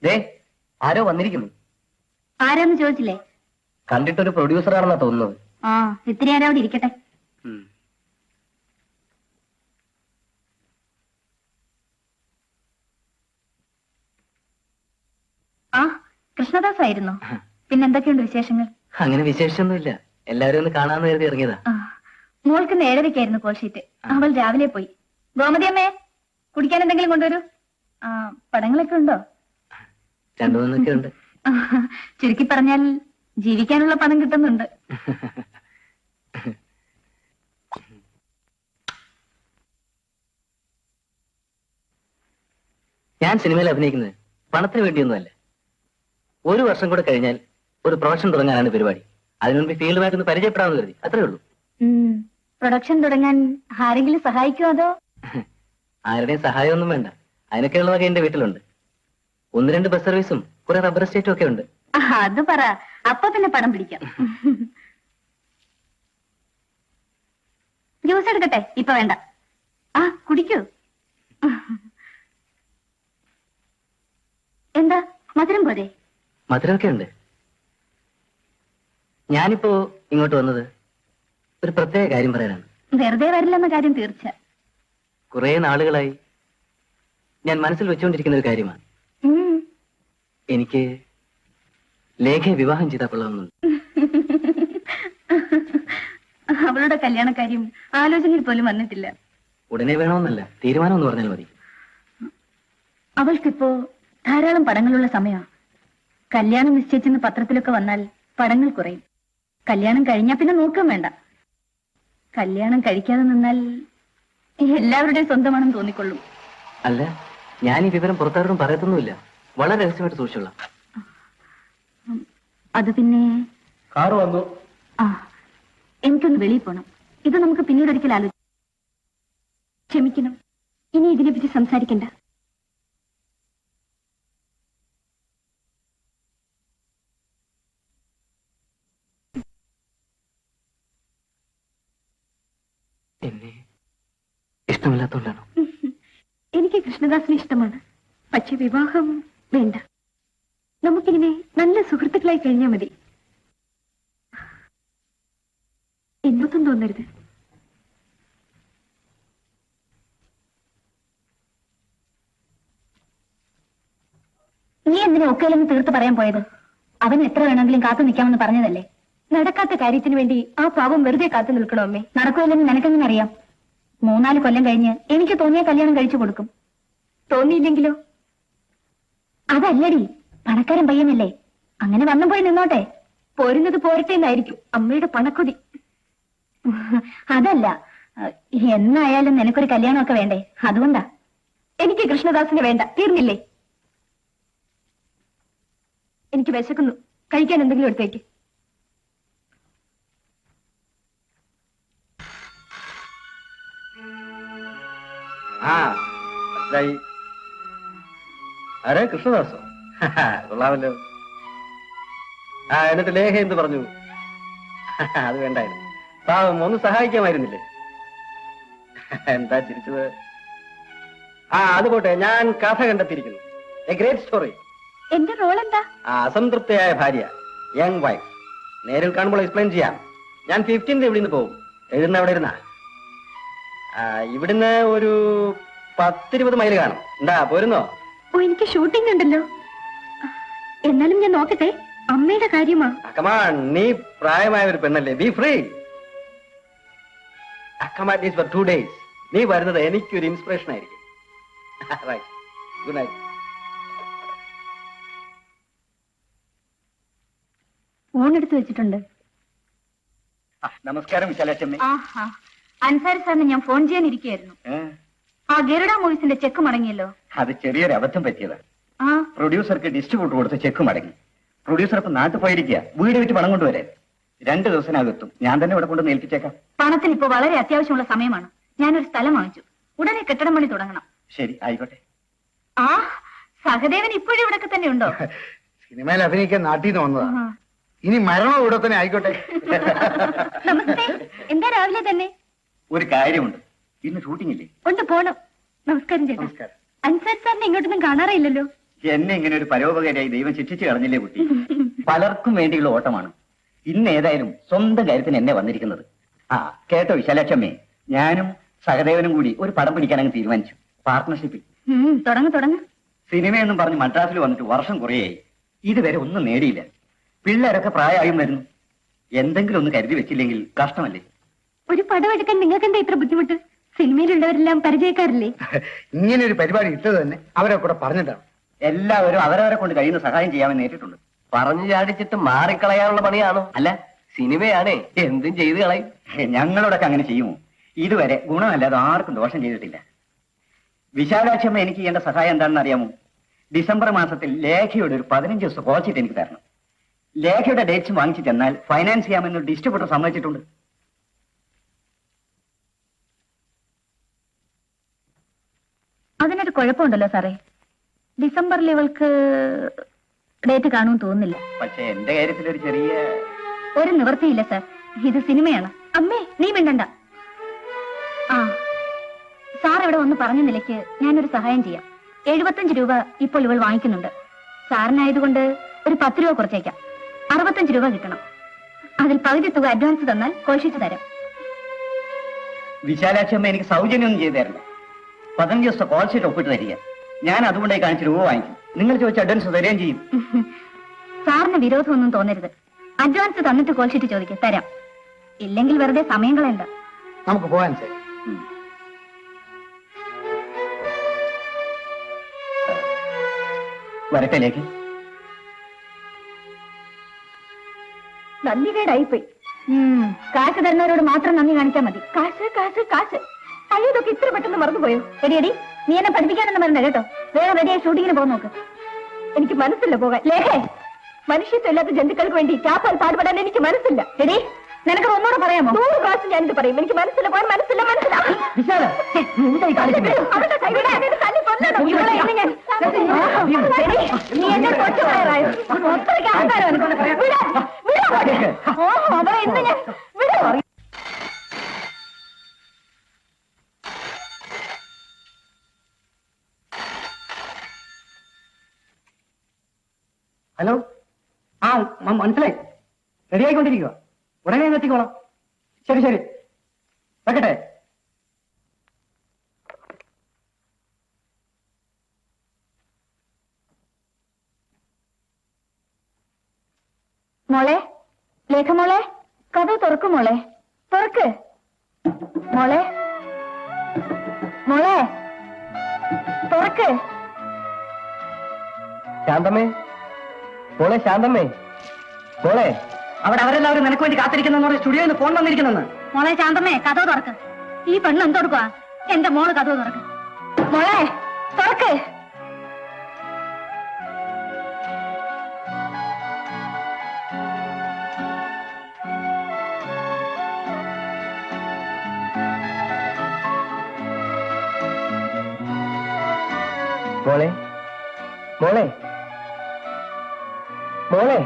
ദേ ആരോ വന്നിരിക്കുന്നു. ആരാന്ന് ചോദിച്ചില്ലേ? കണ്ടിട്ടൊരു പ്രൊഡ്യൂസറാണെന്നാ തോന്നുന്നത്. ആ, ഇത്തിരി നേരം അവിടെ ഇരിക്കട്ടെ. ആ, കൃഷ്ണദാസ് ആയിരുന്നു. പിന്നെന്തൊക്കെയുണ്ട് വിശേഷങ്ങൾ? അങ്ങനെ വിശേഷമൊന്നുമില്ല. എല്ലാവരും ഒന്ന് കാണാന്ന് കരുതി ഇറങ്ങിയതാ. മോൾക്ക് 7:30 കോൾ ഷീറ്റ്. അവൾ രാവിലെ പോയി. ഗോമതി അമ്മേ, കുടിക്കാൻ എന്തെങ്കിലും കൊണ്ടുവരൂ. പടങ്ങളൊക്കെ ഉണ്ടോ? 2-3 ഉണ്ട്. ചുരുക്കി പറഞ്ഞാൽ ജീവിക്കാനുള്ള പണം കിട്ടുന്നുണ്ട്. ഞാൻ സിനിമയിൽ അഭിനയിക്കുന്നത് പണത്തിന് വേണ്ടിയൊന്നുമല്ല. 1 വർഷം കൂടെ കഴിഞ്ഞാൽ ഒരു പ്രൊഡക്ഷൻ തുടങ്ങാനാണ് പരിപാടി. അതിനുമുൻപ് ഫീൽഡുമായിട്ടൊന്ന് പരിചയപ്പെടാമെന്ന് കരുതി, അത്രേ ഉള്ളൂ. പ്രൊഡക്ഷൻ തുടങ്ങാൻ ആരെങ്കിലും സഹായിക്കുമോ അതോ? ആരുടെയും സഹായമൊന്നും വേണ്ട. അതിനൊക്കെയുള്ളതൊക്കെ എന്റെ വീട്ടിലുണ്ട്. 1-2 ബസ് സർവീസും കുറെ റബ്ബർ എസ്റ്റേറ്റും ഒക്കെ ഉണ്ട്. അത് പറ, അപ്പൊ പിന്നെ പണം പിടിക്കാം. ജ്യൂസ് എടുക്കട്ടെ? ഇപ്പൊ വേണ്ട. കുടിക്കൂ. എന്താ മധുരം പോരെ? മധുരമൊക്കെ ഉണ്ട്. ഞാനിപ്പോ ഇങ്ങോട്ട് വന്നത് ഒരു പ്രത്യേക കാര്യം പറയാനാണ്. വെറുതെ വരില്ലെന്ന കാര്യം തീർച്ച. കുറെ നാളുകളായി ഞാൻ മനസ്സിൽ വെച്ചുകൊണ്ടിരിക്കുന്ന ഒരു കാര്യമാണ്. എനിക്ക് ലേഖയെ വിവാഹം ചെയ്താൽ കൊള്ളാമെന്നുണ്ട്. അവളുടെ കല്യാണക്കാര്യം ആലോചനയിൽ പോലും വന്നിട്ടില്ല. ഉടനെ വേണമെന്നല്ല, തീരുമാനം എന്ന് പറഞ്ഞാൽ മതി. അവൾക്കിപ്പോ ധാരാളം പടങ്ങളുള്ള സമയമാണ്. കല്യാണം നിശ്ചയിച്ചെന്ന് പത്രത്തിലൊക്കെ വന്നാൽ പടങ്ങൾ കുറയും. കല്യാണം കഴിഞ്ഞാൽ പിന്നെ നോക്കാൻ വേണ്ട. കല്യാണം കഴിക്കാതെ നിന്നാൽ എല്ലാവരുടെയും സ്വന്തമാണെന്ന് തോന്നിക്കൊള്ളും. അല്ല, ഞാൻ ഈ വിവരം പുറത്താരോടും പറയത്തൊന്നുമില്ല. വളരെ രഹസ്യമായിട്ട് സൂക്ഷിച്ചോളാം. അത് പിന്നെ കാറ് വന്നു. എനിക്കൊന്ന് വെളിയിൽ പോണം. ഇത് നമുക്ക് പിന്നീട് ഒരിക്കൽ ആലോചിക്കാം. ക്ഷമിക്കണം, ഇനി ഇതിനെപ്പറ്റി സംസാരിക്കണ്ട. എന്നെ ഇഷ്ടമില്ലാത്തോണ്ടാണോ? എനിക്ക് കൃഷ്ണദാസിനെ ഇഷ്ടമാണ്. പക്ഷെ വിവാഹം വേണ്ട. നമുക്കിങ്ങനെ നല്ല സുഹൃത്തുക്കളായി കഴിഞ്ഞാൽ മതി. എന്നൊന്നും തോന്നരുത്. നീ എന്തിനാ ഒക്കെയല്ലെന്ന് തീർത്ത് പറയാൻ പോയത്? അവൻ എത്ര വേണമെങ്കിലും കാത്തു നിൽക്കാമെന്ന് പറഞ്ഞതല്ലേ. നടക്കാത്ത കാര്യത്തിന് വേണ്ടി ആ പാവം വെറുതെ കാത്തു നിൽക്കണോ അമ്മേ? നടക്കുമല്ലെന്ന് നിനക്കെങ്ങനെ അറിയാം? 3-4 കൊല്ലം കഴിഞ്ഞ് എനിക്ക് തോന്നിയ കല്യാണം കഴിച്ചു കൊടുക്കും. തോന്നിയില്ലെങ്കിലോ? അതല്ലടി, പണക്കാരൻ പയ്യനല്ലേ, അങ്ങനെ വന്നു പോയി നിന്നോട്ടെ. പോരുന്നത് പോരട്ടെ എന്നായിരിക്കും അമ്മയുടെ പണക്കൊതി. അതല്ല, എന്നായാലും നിനക്കൊരു കല്യാണമൊക്കെ വേണ്ടേ? അതുകൊണ്ടാ. എനിക്ക് കൃഷ്ണദാസിനെ വേണ്ട. തീർന്നില്ലേ? എനിക്ക് വിശക്കുന്നു. കഴിക്കാൻ എന്തെങ്കിലും എടുത്തേക്ക്. ആരെ? കൃഷ്ണദാസോ? കൊള്ളാമല്ലോ. എന്നിട്ട് ലേഖ എന്ത് പറഞ്ഞു? അത് വേണ്ടായിരുന്നു. പാവം ഒന്ന് സഹായിക്കാമായിരുന്നില്ലേ? എന്താ ചിരിച്ചത്? അത് പോട്ടെ, ഞാൻ കഥ കണ്ടെത്തിയിരിക്കുന്നു. A great story. എന്റെ റോൾ എന്താ? അസംതൃപ്തയായ ഭാര്യ, യങ് വൈഫ്. നേരിൽ കാണുമ്പോൾ എക്സ്പ്ലെയിൻ ചെയ്യാം. ഞാൻ 15th ഇവിടുന്ന് പോകും. എഴുതുന്ന അവിടെ ഇരുന്നാ. ഇവിടുന്ന് ഒരു 10-20 മൈൽ കാണും. എന്താ, പോരുന്നോ? എനിക്ക് ഷൂട്ടിംഗ് ഉണ്ടല്ലോ. എന്നാലും ഞാൻ നോക്കട്ടെ. അമ്മയുടെ കാര്യമാ. കമാൺ, നീ പ്രായമായ ഒരു പെണ്ണല്ലേ. Be free. Come on, for 2 days. നീ വരുന്നത് എനിക്കൊരു ഇൻസ്പിറേഷൻ ആയിരിക്കും. Good night. ഫോൺ എടുത്ത് വെച്ചിട്ടുണ്ട്. നമസ്കാരം വിശാലച്ചമ്മ. അൻസാരി സാറിന് ഞാൻ ഫോൺ ചെയ്യാനിരിക്കുകയായിരുന്നു. ഗരുഡ മൂവീസിന്റെ ചെക്ക് മടങ്ങിയല്ലോ. അത് ചെറിയൊരു അബദ്ധം പറ്റിയതാ. പ്രൊഡ്യൂസർക്ക് ഡിസ്ട്രിബ്യൂട്ടർ കൊടുത്ത് ചെക്ക് മടങ്ങി. പ്രൊഡ്യൂസർ ഇപ്പൊ നാട്ടിൽ പോയിരിക്കുക. വീട് വിറ്റ് പണം കൊണ്ടുവരാൻ 2 ദിവസത്തിനകത്തും. ഞാൻ തന്നെ ഇവിടെ കൊണ്ട് ഏൽപ്പിച്ചേക്കാം. പണത്തിന് ഇപ്പൊ വളരെ അത്യാവശ്യമുള്ള സമയമാണ്. ഞാനൊരു സ്ഥലം വാങ്ങിച്ചു. ഉടനെ കെട്ടിടം പണി തുടങ്ങണം. ശരി, ആയിക്കോട്ടെ. സഹദേവൻ ഇപ്പോഴും ഇവിടെ തന്നെ ഉണ്ടോ? സിനിമയിൽ അഭിനയിക്കാൻ നാട്ടിൽ നിന്ന് വന്നതാ. ഇനി മരണം ഇവിടെ തന്നെ ആയിക്കോട്ടെ. നമസ്തേ. എന്താ രാവിലെ തന്നെ? ഒരു കാര്യമുണ്ട്. ഇന്ന് ഷൂട്ടിംഗ് ഇല്ലേ? ഉണ്ട്, പോണം. നമസ്കാരം ചേട്ടാ. അൻസാരി സാറിനെ ഇങ്ങോട്ടൊന്നും കാണാറില്ലല്ലോ. എന്നെ ഇങ്ങനെ ഒരു പരോപകാരിയായി ദൈവം ശിക്ഷിച്ചു കളഞ്ഞില്ലേ കുട്ടി. പലർക്കും വേണ്ടിയുള്ള ഓട്ടമാണ്. ഇന്ന് ഏതായാലും സ്വന്തം കാര്യത്തിന് എന്നെ വന്നിരിക്കുന്നത്. ആ കേട്ടോ വിശാലാക്ഷമ്മേ, ഞാനും സഹദേവനും കൂടി ഒരു പടം പിടിക്കാനങ്ങ് തീരുമാനിച്ചു. പാർട്ട്ണർഷിപ്പിൽ. തുടങ്ങ സിനിമയെന്നും പറഞ്ഞ് മദ്രാസിൽ വന്നിട്ട് വർഷം കുറേയായി. ഇതുവരെ ഒന്നും നേടിയില്ല. പിള്ളേരൊക്കെ പ്രായമായും വരുന്നു. എന്തെങ്കിലും ഒന്ന് കരുതി വെച്ചില്ലെങ്കിൽ കഷ്ടമല്ലേ? ഒരു പടം എടുക്കാൻ നിങ്ങൾക്ക് എന്താ ഇത്ര ബുദ്ധിമുട്ട്? സിനിമയിലുള്ളവരെല്ലാം പരിചയക്കാരില്ലേ? ഇങ്ങനെ ഒരു പരിപാടി ഇട്ടത് തന്നെ അവരെ കൂടെ പറഞ്ഞിട്ടാണ്. എല്ലാവരും അവരവരെ കൊണ്ട് കഴിയുന്ന സഹായം ചെയ്യാമെന്ന് നേരിട്ടുണ്ട്. പറഞ്ഞു ചാടിച്ചിട്ട് മാറിക്കളയാനുള്ള പണിയാണോ? അല്ല, സിനിമയാണേ, എന്തും ചെയ്ത് കളയും. ഞങ്ങളോടൊക്കെ അങ്ങനെ ചെയ്യുമോ? ഇതുവരെ ഗുണമല്ലാതെ ആർക്കും ദോഷം ചെയ്തിട്ടില്ല. വിശാലാക്ഷമ്മ എനിക്ക് ചെയ്യേണ്ട സഹായം എന്താണെന്ന് അറിയാമോ? ഡിസംബർ മാസത്തിൽ ലേഖയുടെ ഒരു 15 ദിവസം കോച്ചിട്ട് എനിക്ക് തരണം. ലേഖയുടെ ഡേറ്റ്സ് വാങ്ങിച്ചു ചെന്നാൽ ഫൈനാൻസ് ചെയ്യാമെന്ന് ഡിസ്ട്രിബ്യൂട്ടർ സമ്മതിച്ചിട്ടുണ്ട്. അതിനൊരു കുഴപ്പമുണ്ടല്ലോ സാറേ. ഡിസംബറിൽ ഇവൾക്ക് ഡേറ്റ് കാണുമെന്ന് തോന്നുന്നില്ല. പക്ഷെ എന്റെ കാര്യത്തിൽ ഒരു ചെറിയ ഒരു നിവൃത്തിയില്ല സാർ, ഇത് സിനിമയാണ്. അമ്മേ നീ മിണ്ടണ്ട. ആ സാർ ഇവിടെ ഒന്ന് പറഞ്ഞ നിലയ്ക്ക് ഞാനൊരു സഹായം ചെയ്യാം. 75 രൂപ ഇപ്പോൾ ഇവൾ വാങ്ങിക്കുന്നുണ്ട്. സാറിനായതുകൊണ്ട് ഒരു 10 രൂപ കുറച്ചേക്കാം. 65 രൂപ കിട്ടണം. അതിൽ പകുതി തുക അഡ്വാൻസ് തന്നാൽ കോഷിച്ചു തരാം. വിശാലാക്ഷമ്മ എനിക്ക് സൗജന്യമൊന്നും ചെയ്തു തരില്ല. 15 ദിവസത്തെ കോൾ ഷീറ്റ് ഒപ്പിട്ട് തരിക. ഞാൻ അതുകൊണ്ടായി കാണിച്ച് രൂപ വാങ്ങിക്കും. നിങ്ങൾ ചോദിച്ച അഡ്വാൻസ് തരുകയും ചെയ്യും. സാറിന് വിരോധമൊന്നും തോന്നരുത്. അഡ്വാൻസ് തന്നിട്ട് കോൾ ഷീറ്റ് ചോദിക്കുക, തരാം. ഇല്ലെങ്കിൽ വെറുതെ സമയം കളയണ്ട. നമുക്ക് പോകാൻ സാർ. വരട്ടേലേക്ക് നന്ദികേടായിപ്പോയി. കാശ് തരുന്നവരോട് മാത്രം നന്ദി കാണിച്ചാൽ മതി. കാശ് കാശ് കാശ്. അയ്യോ, ഇതൊക്കെ ഇത്ര പെട്ടെന്ന് മറന്നുപോയോ? എടി നീ എന്നെ പഠിപ്പിക്കാനെന്ന് പറഞ്ഞ കേട്ടോ. വേറെ റെഡിയായി ഷൂട്ടിങ്ങിന് പോകാൻ നോക്ക്. എനിക്ക് മനസ്സില്ല പോകാൻ. ലേഖേ, മനുഷ്യത്വമില്ലാത്ത ജന്തുക്കൾക്ക് വേണ്ടി ചാപ്പാൽ പാടുപെടാൻ എനിക്ക് മനസ്സില്ല. എടി, നിനക്ക് ഒന്നുകൂടെ പറയാമോ? 100 പ്രാവശ്യം ഞാനിത് പറയും. എനിക്ക് മനസ്സില്ല പോകാൻ, മനസ്സില്ല. നീ എന്നെ കൊച്ചു പറയാറായോ? അത്രയ്ക്ക് അഹങ്കാരം അവരെ ഇന്ന് ഞാൻ വിടോ. ഹലോ, ആ മനസ്സിലായി. റെഡിയായിക്കൊണ്ടിരിക്കുക. ഉടനെ എത്തിക്കോളാം. ശരി ശരി, വെക്കട്ടെ. മോളെ, ലേഖ മോളെ, കഥ തുറക്കും മോളെ, തുറക്ക് മോളെ, മോളെ തുറക്ക്. ശാന്തമ്മേ, മോളെ ശാന്തമ്മേ, മോളെ. അവിടെ അവരെല്ലാവരും നിനക്ക് വേണ്ടി കാത്തിരിക്കുന്ന സ്റ്റുഡിയോയിൽ നിന്ന് ഫോൺ വന്നിരിക്കുന്നെന്ന്. മോളെ ശാന്തമ്മേ, കഥ തുറക്ക്. ഈ പെണ്ണ് എന്തെടുക്കുക? എന്റെ മോള് കഥ തുറക്ക്. മോളെ തുറക്ക്. മോളെ, മോളെ, മോളെ.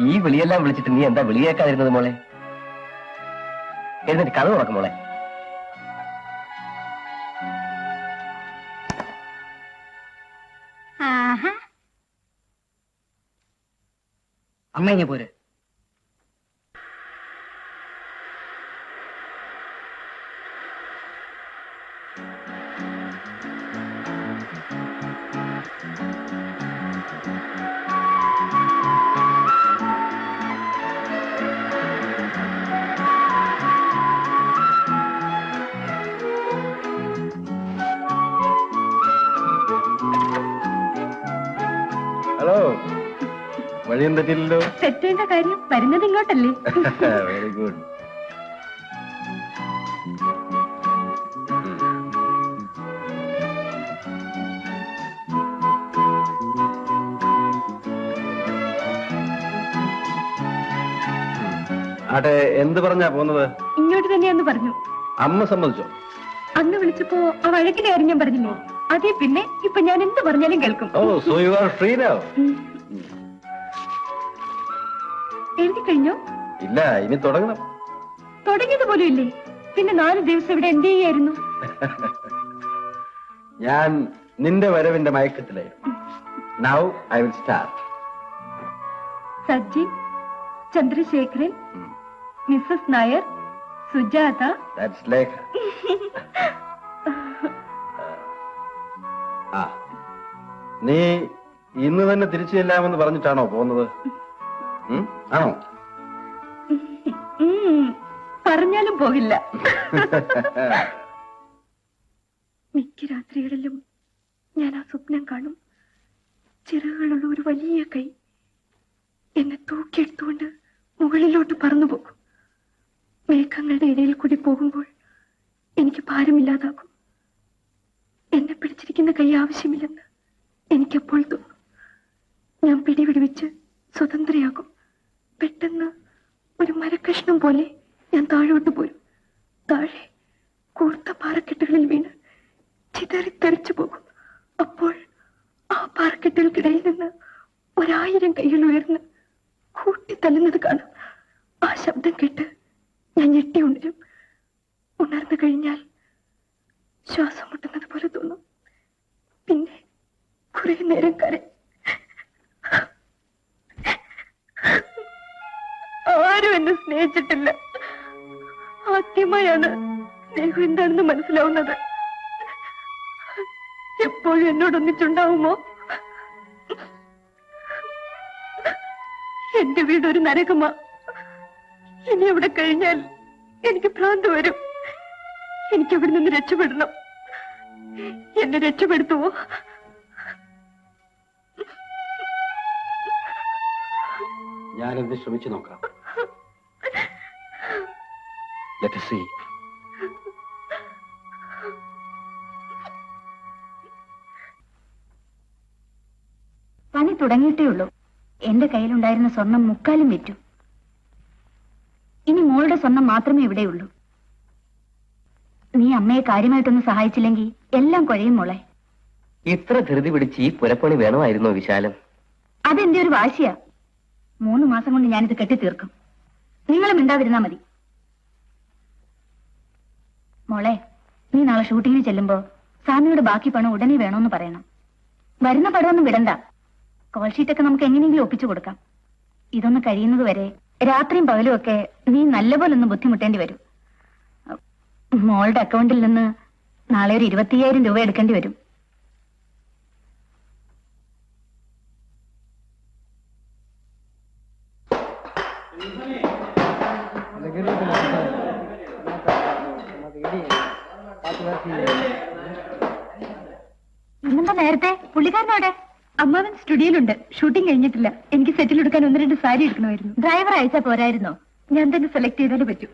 ഈ വിളിയെല്ലാം വിളിച്ചിട്ട് നീ എന്താ വിളി കേൾക്കാതിരുന്നത് മോളെ? എന്നിട്ട് കഥ തുറക്കും മോളെ. അമ്മ ഇനി പോരെ. ഹലോ, വഴിയും തെറ്റില്ലല്ലോ. തെറ്റേണ്ട കാര്യം, വരുന്നത് ഇങ്ങോട്ടല്ലേ. Very good. ആട്ടെ, എന്ത് പറഞ്ഞാ പോകുന്നത്? ഇങ്ങോട്ട് തന്നെയാന്ന് പറഞ്ഞു. അമ്മ സമ്മതിച്ചോ? അന്ന് വിളിച്ചപ്പോ ആ വഴക്കിന്റെ കാര്യം ഞാൻ പറഞ്ഞില്ലേ, അതേ പിന്നെ ഇപ്പൊ ഞാൻ എന്ത് പറഞ്ഞാലും കേൾക്കും. Oh, so you are free now. എഴുതി കഴിഞ്ഞോ? ഇല്ല, ഇനി തുടങ്ങണം. തുടങ്ങിയത് പോലും ഇല്ലേ? പിന്നെ 4 ദിവസം ഇവിടെ എന്ത് ചെയ്യായിരുന്നു? ഞാൻ നിന്റെ വരവിന്റെ മയക്കത്തിലായിരുന്നു. Now I will start. Sajji, Chandrasekharan, Mrs Nair, Sujatha. That's Lekha. ആ, നീ ഇന്ന് തന്നെ തിരിച്ചു ചെല്ലാമെന്ന് പറഞ്ഞിട്ടാണോ പോകുന്നത്? ആണോ? പറഞ്ഞാലും പോകില്ല. മിക്ക രാത്രികളിലും ഞാൻ ആ സ്വപ്നം കാണും. ചിറകുകളുള്ള ഒരു വലിയ കൈ എന്നെ തൂക്കിയെടുത്തുകൊണ്ട് മുകളിലോട്ട് പറന്നു പോകും. മേഘങ്ങളുടെ ഇടയിൽ കൂടി പോകുമ്പോൾ എനിക്ക് ഭാരമില്ലാതാകും. എന്നെ പിടിച്ചിരിക്കുന്ന കൈ ആവശ്യമില്ലെന്ന് എനിക്കെപ്പോൾ തോന്നും. ഞാൻ പിടിവിടുവിച്ച് സ്വതന്ത്രയാകും. പെട്ടെന്ന് ഒരു മരക്കഷ്ണം പോലെ ഞാൻ താഴോട്ട് പോരും. താഴെ കൂർത്ത പാറക്കെട്ടുകളിൽ വീണ് ചിതറിത്തെറിച്ചു പോകും. അപ്പോൾ ആ പാറക്കെട്ടുകൾക്കിടയിൽ നിന്ന് 1000 കൈകൾ ഉയർന്ന് കൂട്ടിത്തല്ലുന്നത് കാണും. ആ ശബ്ദം കേട്ട് ഞാൻ ഞെട്ടി ഉണരും. ഉണർന്നു കഴിഞ്ഞാൽ ശ്വാസം മുട്ടുന്നത് പോലെ തോന്നും. പിന്നെ കുറെ നേരം കരയും. ആരും എന്നെ സ്നേഹിച്ചിട്ടില്ല. ആദ്യമായാണ് സ്നേഹം എന്താണെന്ന് മനസ്സിലാവുന്നത്. എപ്പോഴും എന്നോടൊന്നിച്ചുണ്ടാവുമോ? എന്റെ വീടൊരു നരകമാ. ഇനി അവിടെ കഴിഞ്ഞാൽ എനിക്ക് ഭ്രാന്ത് വരും. എനിക്ക് അവിടെ നിന്ന് രക്ഷപ്പെടണം. എന്നെ രക്ഷപ്പെടുത്തുവോ? ഞാനെന്ത് ശ്രമിച്ചു നോക്കാം. Let us see. പണി തുടങ്ങിയിട്ടേ ഉള്ളൂ. എന്റെ കയ്യിലുണ്ടായിരുന്ന സ്വർണം മുക്കാലും വിറ്റു. ഇനി മോളുടെ സ്വർണം മാത്രമേ ഇവിടെയുള്ളൂ. നീ അമ്മയെ കാര്യമായിട്ടൊന്ന് സഹായിച്ചില്ലെങ്കിൽ എല്ലാം കുഴയും മോളെ. ഇത്ര ധൃതി പിടിച്ച് ഈ പുരപ്പണി വേണമായിരുന്നോ വിശാലം? അതെന്റെ ഒരു വാശിയാ. 3 മാസം കൊണ്ട് ഞാനിത് കെട്ടിത്തീർക്കും. നിങ്ങളും മിണ്ടാതിരുന്നാ മതി. മോളെ, നീ നാളെ ഷൂട്ടിങ്ങിന് ചെല്ലുമ്പോ സാമിയുടെ ബാക്കി പണം ഉടനെ വേണമെന്ന് പറയണം. വരുന്ന പടമൊന്നും വിടണ്ട. കോൾ ഷീറ്റൊക്കെ നമുക്ക് എങ്ങനെയെങ്കിലും ഒപ്പിച്ചു കൊടുക്കാം. ഇതൊന്ന് കഴിയുന്നത് വരെ രാത്രിയും പകലും ഒക്കെ നീ നല്ലപോലെ ഒന്ന് ബുദ്ധിമുട്ടേണ്ടി വരും. മോളുടെ അക്കൗണ്ടിൽ നിന്ന് നാളെ ഒരു 25,000 രൂപ എടുക്കേണ്ടി വരും. ഇന്നെന്താ നേരത്തെ? പുള്ളിക്കാരനോടെ? അമ്മാവൻ സ്റ്റുഡിയോയിലുണ്ട്. ഷൂട്ടിംഗ് കഴിഞ്ഞിട്ടില്ല. എനിക്ക് സെറ്റിൽ എടുക്കാൻ 1-2 സാരി എടുക്കണമായിരുന്നു. ഡ്രൈവർ അയച്ചാ പോരായിരുന്നോ? ഞാൻ തന്നെ സെലക്ട് ചെയ്താലേ പറ്റൂ.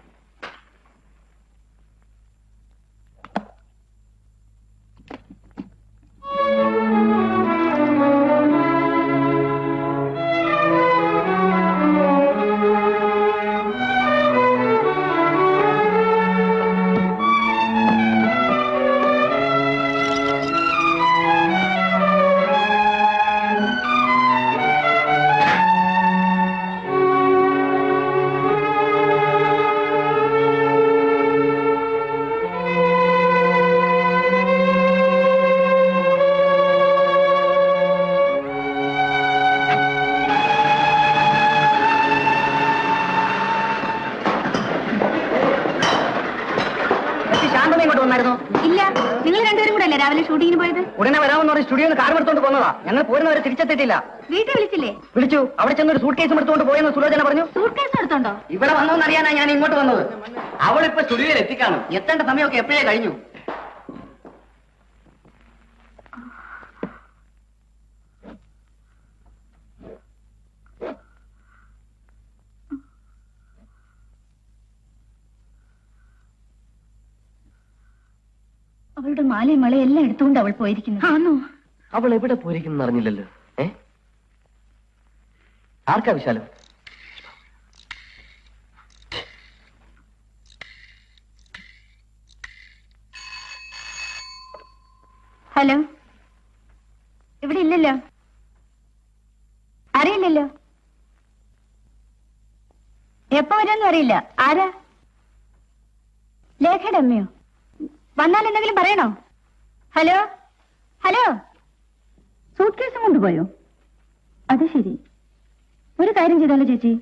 ഇല്ല, നിങ്ങൾ രണ്ടുപേരും കൂടെ അല്ലേ രാവിലെ ഷൂട്ടിങ്ങിന് പോയത്? ഉടനെ വരാമെന്ന് പറഞ്ഞ് സ്റ്റുഡിയോന്ന് കാർ എടുത്തോണ്ട് പോന്നതാ. ഞങ്ങൾ പോരുന്നവരെ തിരിച്ചെത്തിയിട്ടില്ല. വീട്ടിൽ വിളിച്ചില്ലേ? വിളിച്ചു. അവിടെ ചെന്നൊരു സൂട്ട് കേസും എടുത്തുകൊണ്ട് പോയെന്ന് സുലോചന പറഞ്ഞു. സൂട്ട് കേസ് എടുത്തോണ്ടോ? ഇവിടെ വന്നോന്ന് അറിയാനാ ഞാൻ ഇങ്ങോട്ട് വന്നത്. അവളിപ്പോ സ്റ്റുഡിയോയിൽ എത്തിക്കാണും. എത്തേണ്ട സമയമൊക്കെ എപ്പോഴേ കഴിഞ്ഞു. അവളുടെ മാലയും മളയും എല്ലാം എടുത്തുകൊണ്ട് അവൾ പോയിരിക്കുന്നു. ആണോ? അവൾ എവിടെ പോയിരിക്കുന്നു അറിഞ്ഞില്ലല്ലോ. ആർക്കാ വിശാലം? ഹലോ, ഇവിടെ ഇല്ലല്ലോ. അറിയില്ലല്ലോ. എപ്പോ വരുമെന്നും അറിയില്ല. ആരാ? ലേഖയുടെ അമ്മയോ? വന്നാൽ എന്തെങ്കിലും പറയണോ? ഹലോ ഹലോ, സൂട്ട് കേസും കൊണ്ടുപോയോ? അത് ശരി. ഒരു കാര്യം ചെയ്താലോ ചേച്ചി,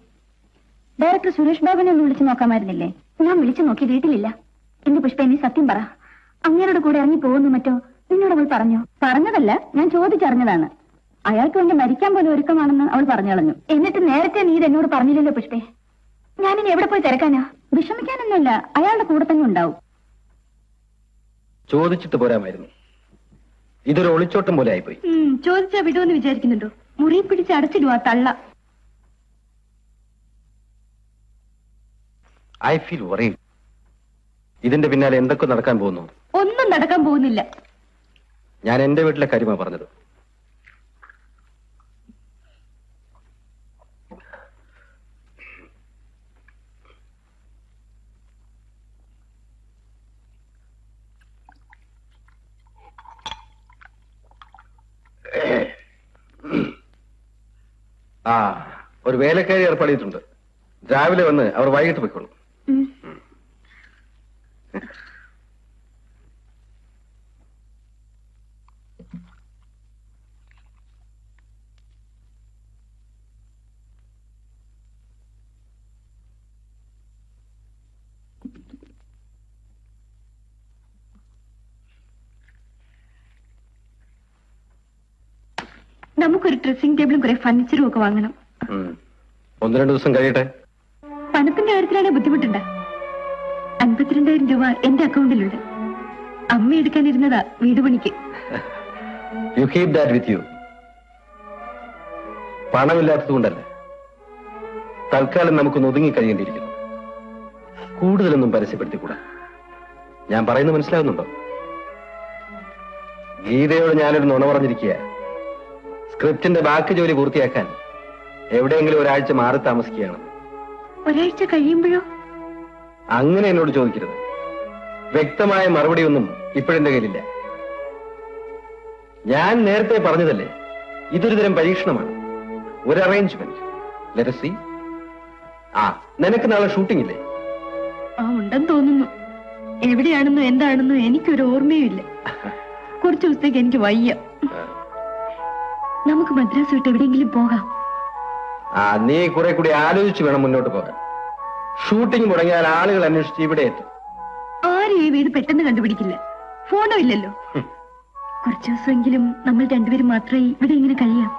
ഡയറക്ടർ സുരേഷ് ബാബുനെ ഒന്ന് വിളിച്ചു നോക്കാമായിരുന്നില്ലേ? ഞാൻ വിളിച്ചു നോക്കി, വീട്ടിലില്ല. എന്റെ പുഷ്പ, നീ സത്യം പറ, അങ്ങേരുടെ കൂടെ ഇറങ്ങി പോകുന്നു മറ്റോ നിന്നോട് അവൾ പറഞ്ഞോ? പറഞ്ഞതല്ല, ഞാൻ ചോദിച്ചറിഞ്ഞതാണ്. അയാൾക്ക് വേണ്ടി മരിക്കാൻ പോലും ഒരുക്കമാണെന്ന് അവൾ പറഞ്ഞു കളഞ്ഞു. എന്നിട്ട് നേരത്തെ നീ ഇത് എന്നോട് പറഞ്ഞില്ലല്ലോ പുഷ്പേ. ഞാനിനി എവിടെ പോയി തിരക്കാനാ? വിഷമിക്കാനൊന്നുമില്ല, അയാളുടെ കൂടെ തന്നെ ഉണ്ടാവും. ചോദിച്ചിട്ട് പോരാമായിരുന്നു. ഇതൊരു ഒളിച്ചോട്ടം പോലെ ആയിപ്പോയി. ചോദിച്ചാ വിടുമെന്ന് വിചാരിക്കുന്നുണ്ടോ? മുറി പിടിച്ച് അടച്ചിടുവാ തള്ള. I feel worried. ഇതിന്റെ പിന്നാലെ എന്തൊക്കെ നടക്കാൻ പോകുന്നു? ഒന്നും നടക്കാൻ പോകുന്നില്ല. ഞാൻ എന്റെ വീട്ടിലെ കാര്യമാ പറഞ്ഞത്. ആ, ഒരു വേലക്കാരി ഏർപ്പാട് ചെയ്തിട്ടുണ്ട്. രാവിലെ വന്ന് അവർ വൈകിട്ട് പോയിക്കോളും. നമുക്കൊരു ഡ്രസ്സിംഗ് ടേബിളും കുറെ ഫർണിച്ചറും ഒക്കെ വാങ്ങണം. 1-2 ദിവസം കഴിയട്ടെ. പണത്തിന്റെ കാര്യത്തിലാണെ ബുദ്ധിമുട്ടുണ്ട. 52,000 രൂപ എന്റെ അക്കൗണ്ടിലുണ്ട്. അമ്മ എടുക്കാനിരുന്നതാ വീട് പണിക്ക്. You keep that with you. പണമില്ലാത്തത് കൊണ്ടല്ല, തൽക്കാലം നമുക്കൊന്ന് ഒതുങ്ങി കഴിയേണ്ടിയിരിക്കുന്നു. കൂടുതലൊന്നും പരസ്യപ്പെടുത്തിക്കൂടാ. ഞാൻ പറയുന്നത് മനസ്സിലാകുന്നുണ്ടോ? ഗീതയോട് ഞാനൊരു നുണ പറഞ്ഞിരിക്കുക. സ്ക്രിപ്റ്റിന്റെ ബാക്കി ജോലി പൂർത്തിയാക്കാൻ എവിടെയെങ്കിലും ഒരാഴ്ച മാറി താമസിക്കുകയാണ്. ഒരാഴ്ച കഴിയുമ്പോഴോ? അങ്ങനെ എന്നോട് ചോദിക്കരുത്. വ്യക്തമായ മറുപടിയൊന്നും ഇപ്പോഴെന്റെ കയ്യിലില്ല. ഞാൻ നേരത്തെ പറഞ്ഞതല്ലേ, ഇതൊരു തരം പരീക്ഷണമാണ്, ഒരു അറേഞ്ച്മെന്റ്. Let us see. നിനക്ക് നാളെ ഷൂട്ടിംഗ് ഇല്ലേ? ഉണ്ടെന്ന് തോന്നുന്നു. എവിടെയാണെന്നോ എന്താണെന്നോ എനിക്കൊരു ഓർമ്മയും ഇല്ല. കുറച്ചു ദിവസത്തേക്ക് എനിക്ക് വയ്യ. നമുക്ക് മദ്രാസ് വിട്ട് എവിടെയെങ്കിലും പോകാം. നീ കുറെ കൂടി ആലോചിച്ച് വേണം മുന്നോട്ട് പോകാൻ. ഷൂട്ടിംഗ് മുടങ്ങിയാൽ ആളുകൾ അന്വേഷിച്ച് ഇവിടെ എത്തും. ആരും ഈ വീട് പെട്ടെന്ന് കണ്ടുപിടിക്കില്ല. ഫോണോ ഇല്ലല്ലോ. കുറച്ചു ദിവസമെങ്കിലും നമ്മൾ രണ്ടുപേരും മാത്രമേ ഇവിടെ ഇങ്ങനെ കഴിയാം.